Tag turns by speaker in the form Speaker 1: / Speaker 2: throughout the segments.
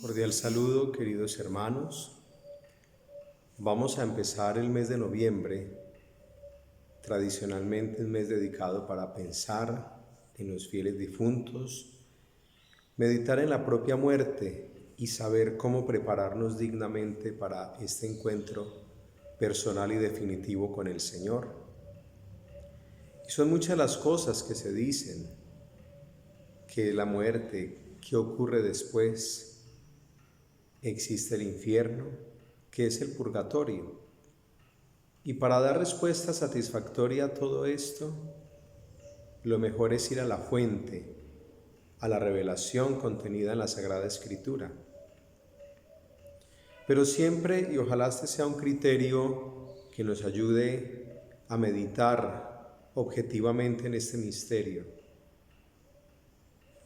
Speaker 1: Cordial saludo, queridos hermanos. Vamos a empezar el mes de noviembre, tradicionalmente un mes dedicado para pensar en los fieles difuntos, meditar en la propia muerte y saber cómo prepararnos dignamente para este encuentro personal y definitivo con el Señor. Y son muchas las cosas que se dicen, que la muerte, qué ocurre después, existe el infierno, que es el purgatorio. Y para dar respuesta satisfactoria a todo esto, lo mejor es ir a la fuente, a la revelación contenida en la Sagrada Escritura. Pero siempre, y ojalá este sea un criterio que nos ayude a meditar objetivamente en este misterio,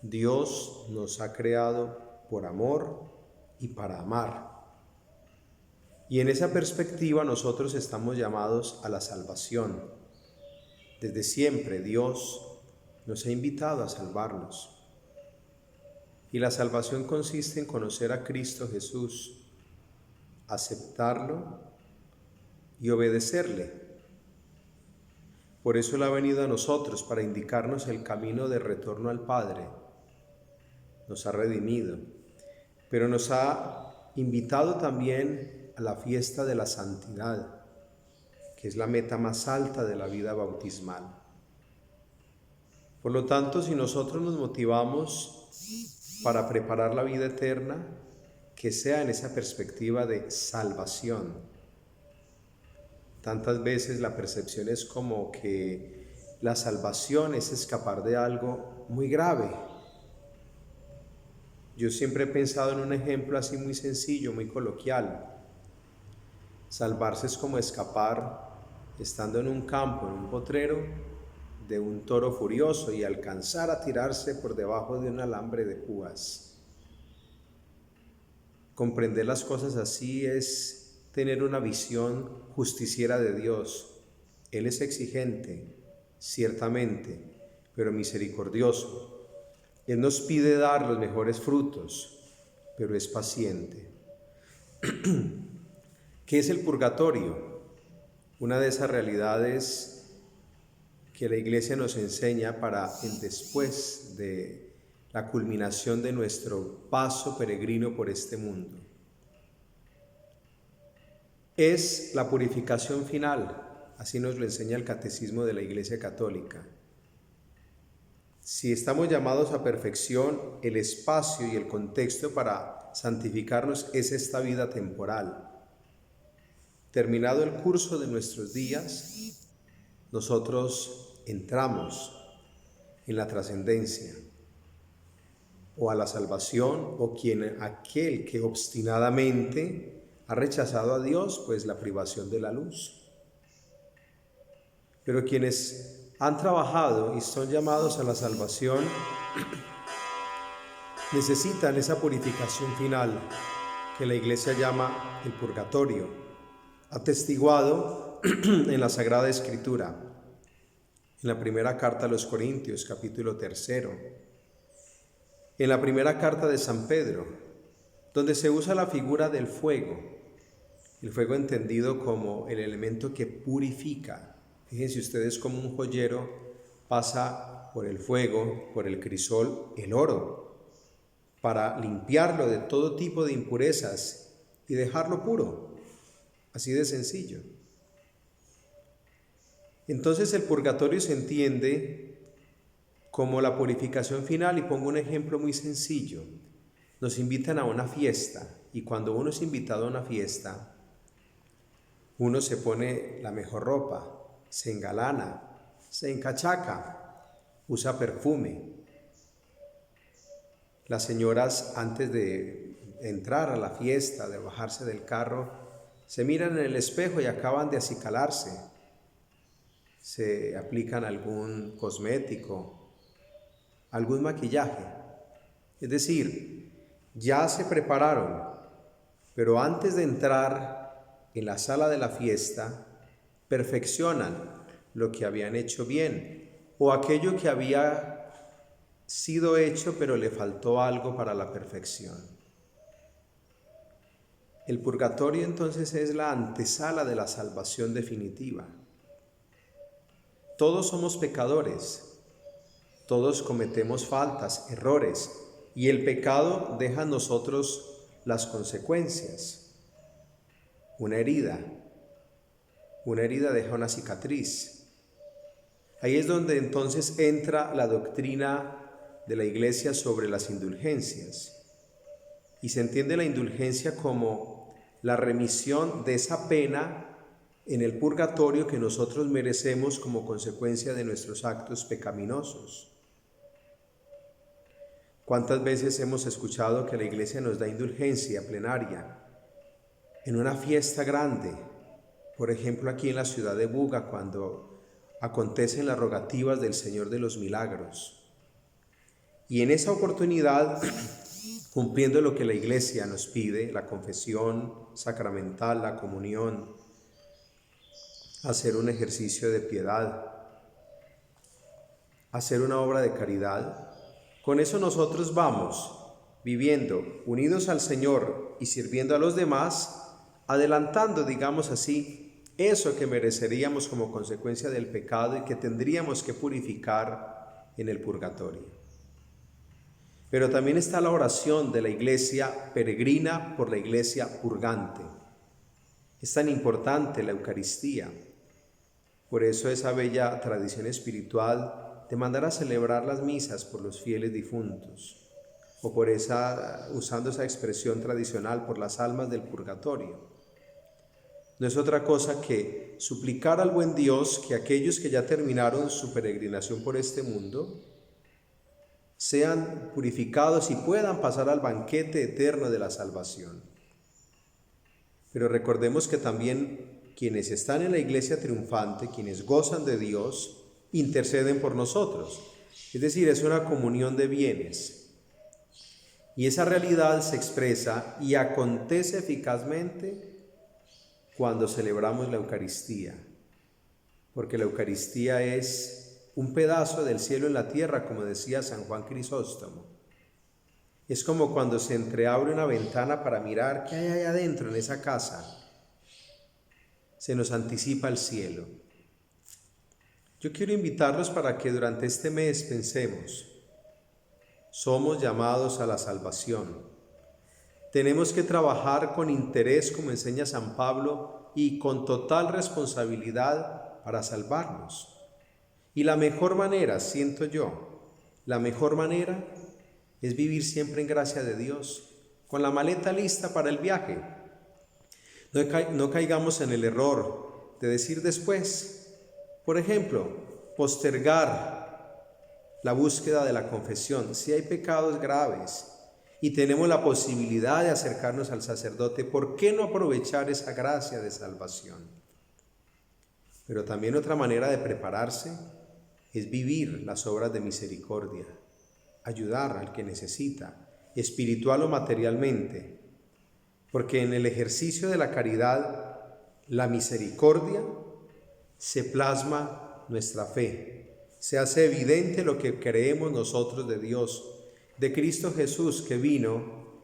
Speaker 1: Dios nos ha creado por amor y para amar. Y en esa perspectiva nosotros estamos llamados a la salvación. Desde siempre Dios nos ha invitado a salvarnos. Y la salvación consiste en conocer a Cristo Jesús, aceptarlo y obedecerle. Por eso Él ha venido a nosotros para indicarnos el camino de retorno al Padre. Nos ha redimido, pero nos ha invitado también a la fiesta de la santidad, que es la meta más alta de la vida bautismal. Por lo tanto, si nosotros nos motivamos para preparar la vida eterna, que sea en esa perspectiva de salvación. Tantas veces la percepción es como que la salvación es escapar de algo muy grave. Yo siempre he pensado en un ejemplo así muy sencillo, muy coloquial. Salvarse es como escapar, estando en un campo, en un potrero, de un toro furioso y alcanzar a tirarse por debajo de un alambre de púas. Comprender las cosas así es tener una visión justiciera de Dios. Él es exigente, ciertamente, pero misericordioso. Él nos pide dar los mejores frutos, pero es paciente. ¿Qué es el purgatorio? Una de esas realidades que la Iglesia nos enseña para el después de la culminación de nuestro paso peregrino por este mundo. Es la purificación final, así nos lo enseña el Catecismo de la Iglesia Católica. Si estamos llamados a perfección, el espacio y el contexto para santificarnos es esta vida temporal. Terminado el curso de nuestros días, nosotros entramos en la trascendencia o a la salvación, o aquel que obstinadamente ha rechazado a Dios, pues la privación de la luz. Pero quienes han trabajado y son llamados a la salvación necesitan esa purificación final que la Iglesia llama el purgatorio, atestiguado en la Sagrada Escritura, en la primera carta a los Corintios, capítulo 3, en la primera carta de San Pedro, donde se usa la figura del fuego, el fuego entendido como el elemento que purifica. Fíjense ustedes cómo un joyero pasa por el fuego, por el crisol, el oro, para limpiarlo de todo tipo de impurezas y dejarlo puro, así de sencillo. Entonces el purgatorio se entiende como la purificación final, y pongo un ejemplo muy sencillo. Nos invitan a una fiesta, y cuando uno es invitado a una fiesta, uno se pone la mejor ropa, se engalana, se encachaca, usa perfume. Las señoras, antes de entrar a la fiesta, de bajarse del carro, se miran en el espejo y acaban de acicalarse. Se aplican algún cosmético, algún maquillaje. Es decir, ya se prepararon, pero antes de entrar en la sala de la fiesta, perfeccionan lo que habían hecho bien o aquello que había sido hecho pero le faltó algo para la perfección. El purgatorio entonces es la antesala de la salvación definitiva. Todos somos pecadores, todos cometemos faltas, errores, y el pecado deja en nosotros las consecuencias. Una herida deja una cicatriz. Ahí es donde entonces entra la doctrina de la Iglesia sobre las indulgencias. Y se entiende la indulgencia como la remisión de esa pena en el purgatorio que nosotros merecemos como consecuencia de nuestros actos pecaminosos. ¿Cuántas veces hemos escuchado que la Iglesia nos da indulgencia plenaria en una fiesta grande? Por ejemplo, aquí en la ciudad de Buga, cuando acontecen las rogativas del Señor de los Milagros. Y en esa oportunidad, cumpliendo lo que la Iglesia nos pide, la confesión sacramental, la comunión, hacer un ejercicio de piedad, hacer una obra de caridad, con eso nosotros vamos viviendo unidos al Señor y sirviendo a los demás, adelantando, digamos así, eso que mereceríamos como consecuencia del pecado y que tendríamos que purificar en el purgatorio. Pero también está la oración de la Iglesia peregrina por la Iglesia purgante. Es tan importante la Eucaristía. Por eso esa bella tradición espiritual de mandar a celebrar las misas por los fieles difuntos, o por usando esa expresión tradicional, por las almas del purgatorio. No es otra cosa que suplicar al buen Dios que aquellos que ya terminaron su peregrinación por este mundo sean purificados y puedan pasar al banquete eterno de la salvación. Pero recordemos que también quienes están en la iglesia triunfante, quienes gozan de Dios, interceden por nosotros. Es decir, es una comunión de bienes. Y esa realidad se expresa y acontece eficazmente cuando celebramos la Eucaristía. Porque la Eucaristía es un pedazo del cielo en la tierra, como decía San Juan Crisóstomo. Es como cuando se entreabre una ventana para mirar qué hay allá adentro en esa casa. Se nos anticipa el cielo. Yo quiero invitarlos para que durante este mes pensemos, somos llamados a la salvación. Tenemos que trabajar con interés, como enseña San Pablo, y con total responsabilidad para salvarnos. Y la mejor manera, siento yo, la mejor manera es vivir siempre en gracia de Dios, con la maleta lista para el viaje. No caigamos en el error de decir después, por ejemplo, postergar la búsqueda de la confesión. Si hay pecados graves y tenemos la posibilidad de acercarnos al sacerdote, ¿por qué no aprovechar esa gracia de salvación? Pero también otra manera de prepararse es vivir las obras de misericordia, ayudar al que necesita, espiritual o materialmente, porque en el ejercicio de la caridad, la misericordia, se plasma nuestra fe, se hace evidente lo que creemos nosotros de Dios, de Cristo Jesús, que vino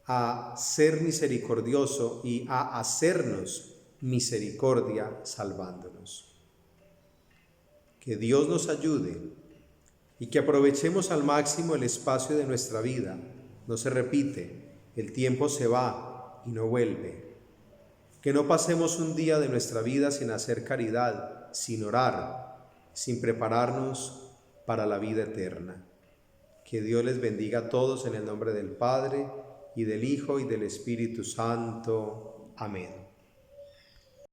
Speaker 1: a ser misericordioso y a hacernos misericordia salvándonos. Que Dios nos ayude y que aprovechemos al máximo el espacio de nuestra vida. No se repite, el tiempo se va y no vuelve. Que no pasemos un día de nuestra vida sin hacer caridad, sin orar, sin prepararnos para la vida eterna. Que Dios les bendiga a todos en el nombre del Padre, y del Hijo, y del Espíritu Santo. Amén.